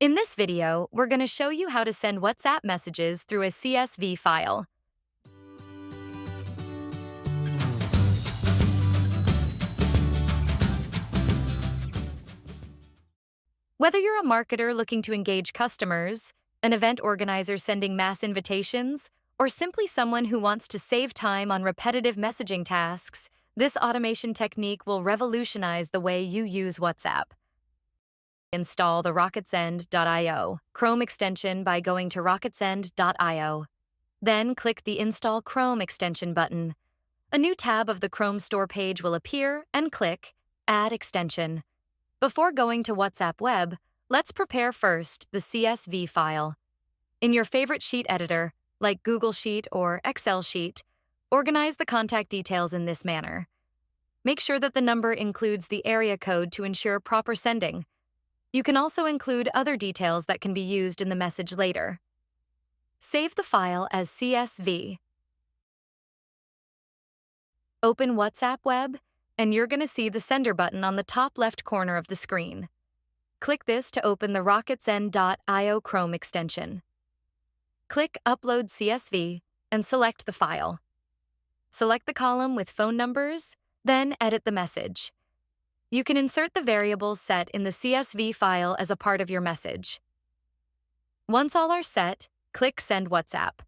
In this video, we're going to show you how to send WhatsApp messages through a CSV file. Whether you're a marketer looking to engage customers, an event organizer sending mass invitations, or simply someone who wants to save time on repetitive messaging tasks, this automation technique will revolutionize the way you use WhatsApp. Install the rocketsend.io Chrome extension by going to rocketsend.io. Then click the Install Chrome extension button. A new tab of the Chrome Store page will appear and click Add Extension. Before going to WhatsApp Web, let's prepare first the CSV file. In your favorite sheet editor, like Google Sheet or Excel Sheet, organize the contact details in this manner. Make sure that the number includes the area code to ensure proper sending. You can also include other details that can be used in the message later. Save the file as CSV. Open WhatsApp Web, and you're going to see the Sender button on the top left corner of the screen. Click this to open the rocketsend.io Chrome extension. Click Upload CSV and select the file. Select the column with phone numbers, then edit the message. You can insert the variables set in the CSV file as a part of your message. Once all are set, click Send WhatsApp.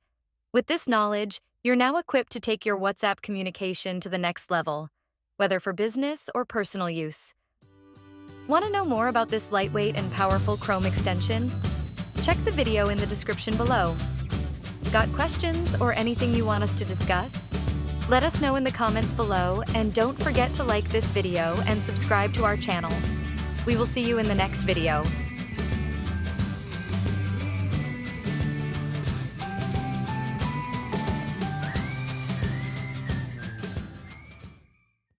With this knowledge, you're now equipped to take your WhatsApp communication to the next level, whether for business or personal use. Want to know more about this lightweight and powerful Chrome extension? Check the video in the description below. Got questions or anything you want us to discuss? Let us know in the comments below, and don't forget to like this video and subscribe to our channel. We will see you in the next video.